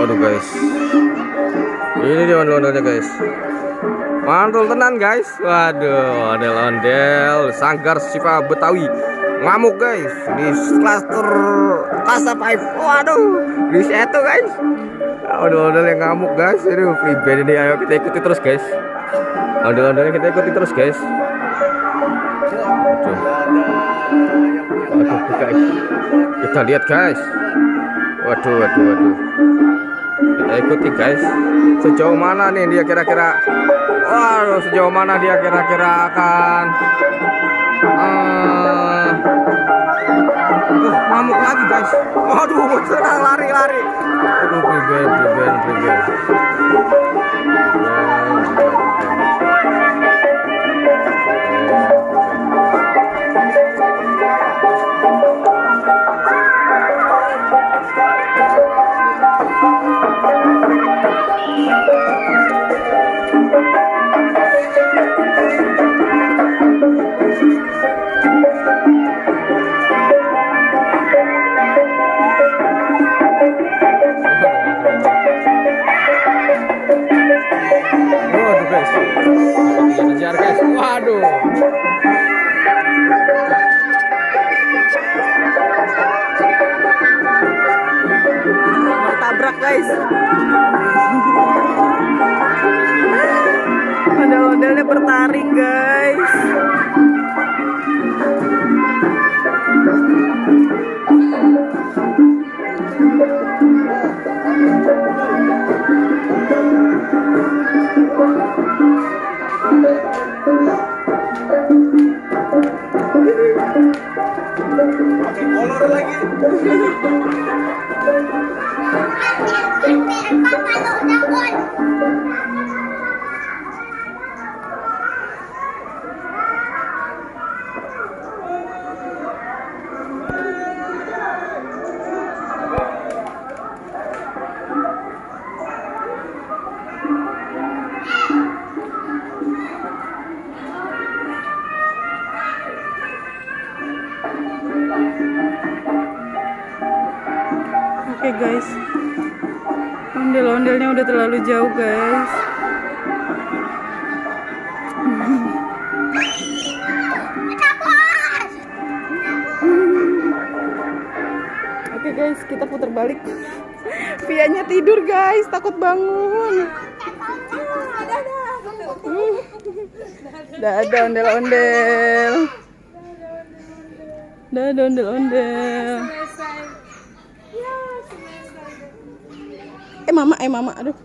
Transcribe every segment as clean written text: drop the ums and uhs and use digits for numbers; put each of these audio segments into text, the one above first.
Waduh guys, ini dia ondel-ondelnya guys. Mantul tenan guys. Waduh, ondel-ondel Sanggar Sipa Betawi ngamuk guys di klaster Kasa 5. Waduh, di situ guys. Ondel-ondel yang ngamuk guys. Aduh, free band ini, ayo kita ikuti terus guys. Ondel-ondelnya kita ikuti terus guys. Waduh guys, kita lihat guys. Waduh. Kita ikuti guys. Sejauh mana nih dia kira-kira? Waduh, sejauh mana dia kira-kira akan ngamuk lagi guys. Waduh, senang lari. Aduh, pribadi. Waduh. Tabrak guys. Ondel-ondelnya bertaring guys. Olor lagi. Oke guys, ondel-ondelnya udah terlalu jauh guys. Oke guys, kita putar balik. Vianya tidur guys, takut bangun. Ada ondel-ondel. Ada ondel-ondel. Mama, aduh.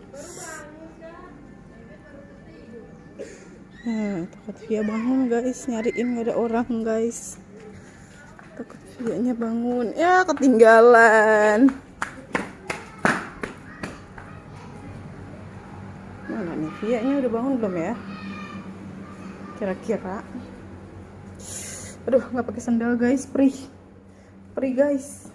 Nah, takut Via bangun guys, nyariin nggak ada orang guys. Takut Vianya bangun, ya ketinggalan. Mana nih Vianya udah bangun belum ya? Kira-kira. Aduh, nggak pakai sandal guys, perih guys.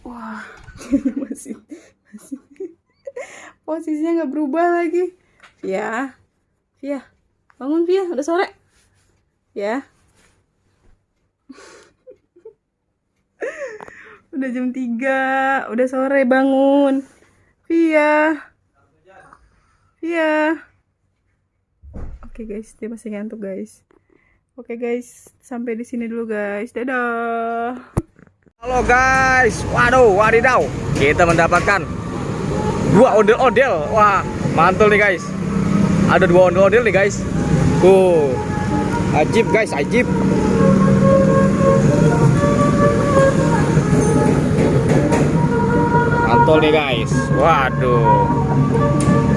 Wah, masih posisinya nggak berubah lagi. Via, bangun Via, udah sore. Ya, udah jam 3, udah sore, bangun. Via. Oke guys, dia masih ngantuk guys. Oke guys, sampai di sini dulu guys. Dadah. Halo guys, waduh, wadidaw, kita mendapatkan 2 ondel-ondel. Wah, mantul nih guys. Ada 2 ondel-ondel nih guys. Ajib guys, ajib. Mantul nih guys. Waduh,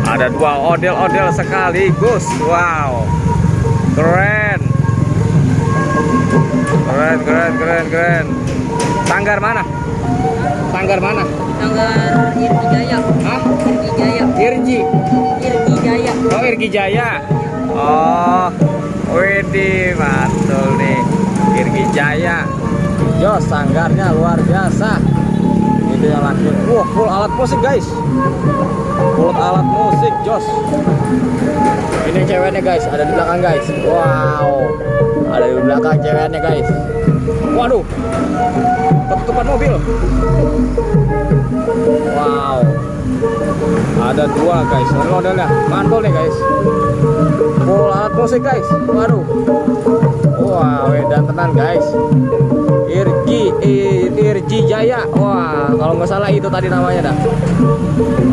ada 2 ondel-ondel sekaligus. Wow, keren. Sanggar mana? Sanggar Irgi Jaya. Hah? Irgi Jaya. Irgi Jaya. Oh, Irgi Jaya. Oh, widih, mantul nih. Irgi Jaya. Jos, sanggarnya luar biasa. Itu yang laki. Wah, full alat musik guys. Full alat musik, jos. Ini ceweknya guys, ada di belakang guys. Wow, ada di belakang ceweknya guys. Waduh, ketutupan mobil. Wow, ada dua guys, ondel-ondelnya mantul nih guys. Full alat musik guys. Waduh, wah, dan tenan guys. Irji Jaya. Wah, kalau nggak salah itu tadi namanya dah.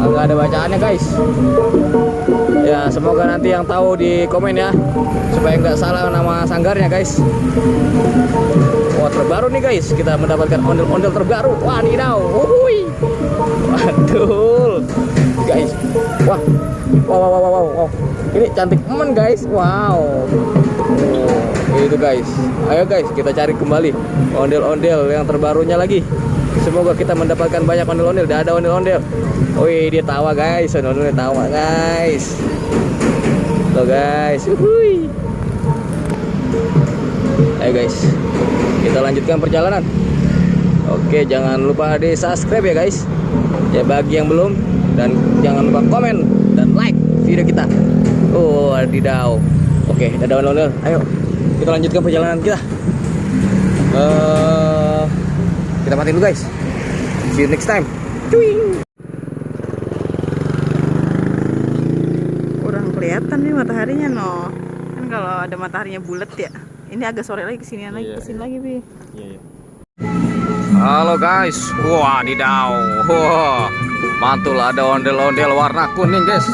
Nggak ada bacaannya guys. Ya, semoga nanti yang tahu di komen ya, supaya nggak salah nama sanggarnya guys. Wah, terbaru nih guys, kita mendapatkan ondel-ondel terbaru. Wadidaw, wuih, waduh guys. Wah, wow. Ini cantik teman guys. Wow. Itu guys. Ayo guys, kita cari kembali ondel-ondel yang terbarunya lagi. Semoga kita mendapatkan banyak ondel-ondel. Udah ada ondel-ondel. Wih, dia tawa guys. Ondel-ondel tawa guys. Tuh guys. Wuih. Ayo guys, kita lanjutkan perjalanan. Oke, jangan lupa di subscribe ya guys, ya bagi yang belum, dan jangan lupa komen dan like video kita. Oh, adidaw. Oke, dadah ondel-ondel. Ayo kita lanjutkan perjalanan kita. Kita matiin dulu guys. See you next time. Cuing. Kurang kelihatan nih mataharinya no. Kan kalau ada mataharinya bulat ya. Ini agak sore lagi, kesini lagi, kesini lagi bi. Halo guys. Wadidaw. Wah, mantul, ada ondel-ondel warna kuning guys.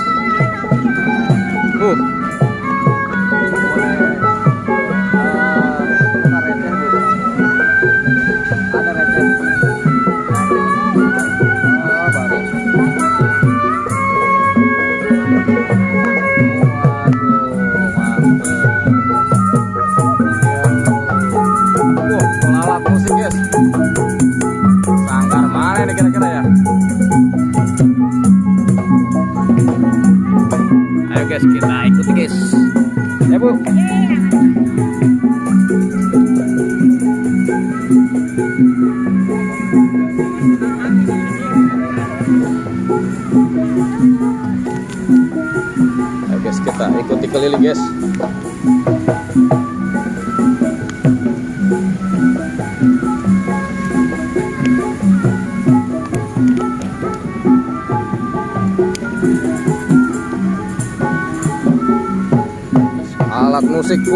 Sanggar mana ini kira-kira ya? Ayo guys, kita ikuti guys. Ya bu. Ayo guys, kita ikuti keliling guys.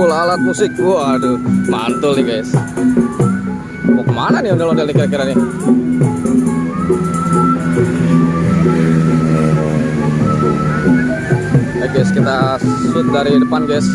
Alat musik, waduh, mantul nih guys. Mau kemana nih ondel-ondel kira-kira nih? Guys, kita shoot dari depan guys.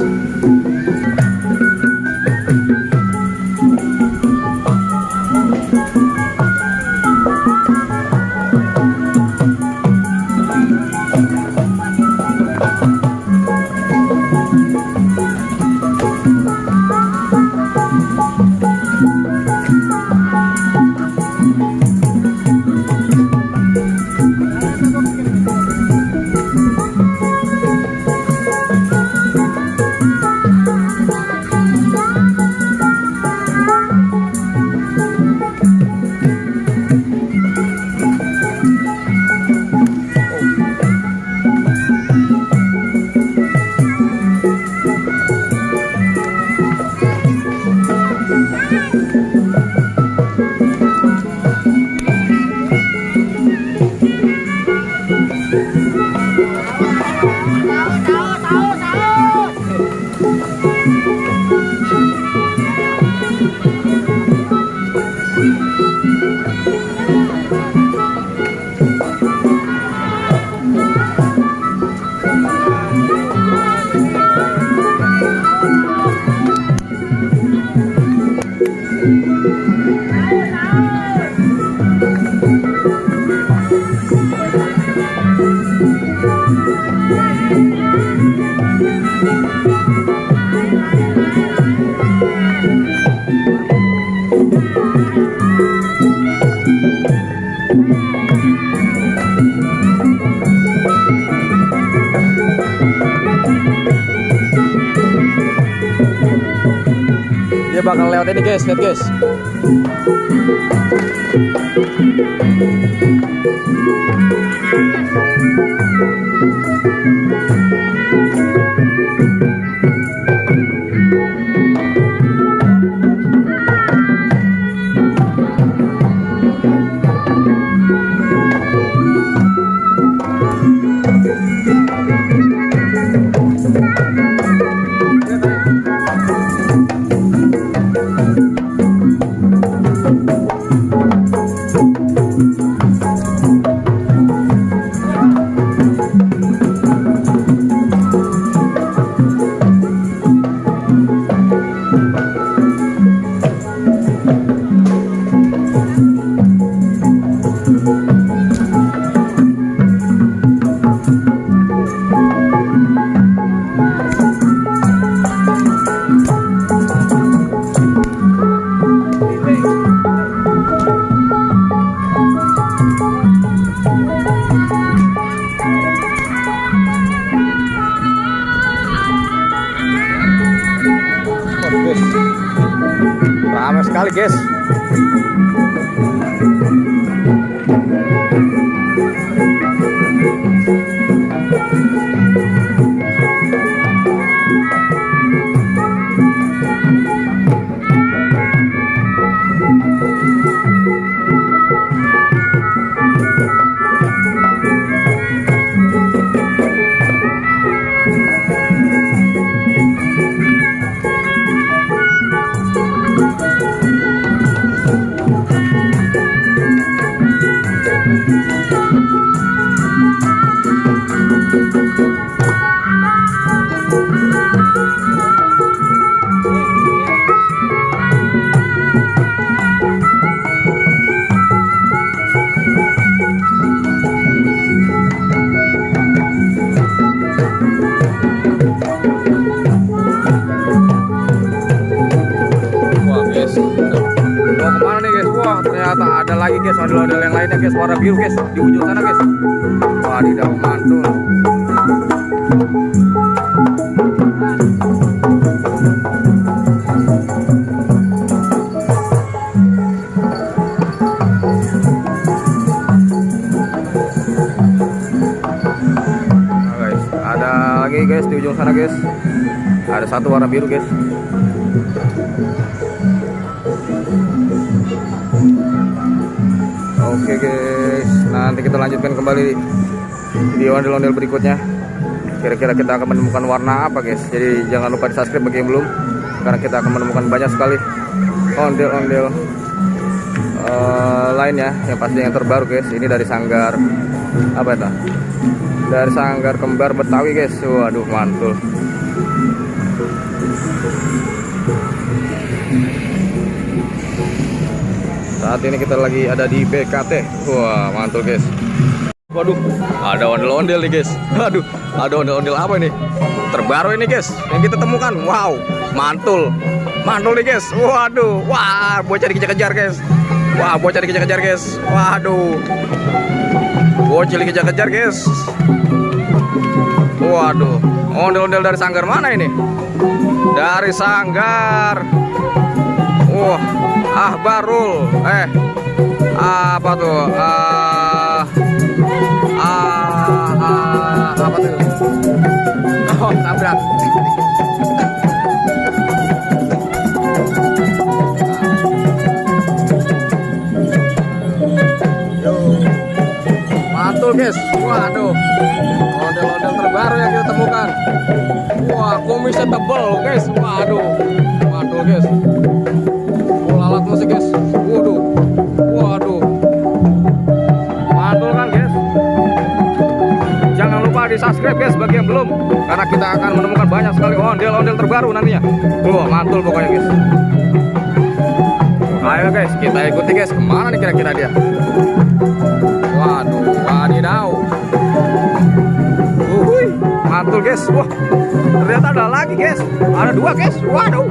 Dia bakal lewat ini guys, lihat guys. lagi guys ondel-ondel yang lainnya guys, warna biru guys di ujung sana guys. Wadidaw, mantul. Nah, guys, ada lagi guys di ujung sana guys. Ada satu warna biru guys. Oke guys, nanti kita lanjutkan kembali di ondel-ondel berikutnya. Kira-kira kita akan menemukan warna apa guys. Jadi jangan lupa di subscribe bagi yang belum, karena kita akan menemukan banyak sekali ondel-ondel lainnya, yang pasti yang terbaru guys. Ini dari sanggar apa itu? Dari sanggar kembar Betawi guys. Waduh, mantul. Saat ini kita lagi ada di BKT. Wah, mantul guys. Waduh, ada ondel-ondel nih guys. Aduh, ada ondel-ondel apa ini? Terbaru ini guys, yang kita temukan. Wow, mantul. Mantul nih guys. Waduh, wah, bocah dikejar-kejar guys. Wah, bocah dikejar-kejar guys. Waduh, bocah dikejar-kejar guys. Waduh, ondel-ondel dari sanggar mana ini? Dari sanggar. Wah, Ahbarul. Apa tuh? Apa tuh? Oh, tabrak. Mantul guys. Waduh, ondel-ondel terbaru yang kita temukan. Wah, kumisnya tebel guys. Waduh, mantul guys. Alat musik guys. Waduh, waduh, mantul kan guys. Jangan lupa di subscribe guys bagi yang belum, karena kita akan menemukan banyak sekali ondel-ondel terbaru nantinya. Wah, mantul pokoknya guys. Ayo guys, kita ikuti guys, kemana nih kira-kira dia. Waduh, wadidaw. Mantul guys. Wah, ternyata ada lagi guys. Ada dua guys. Waduh.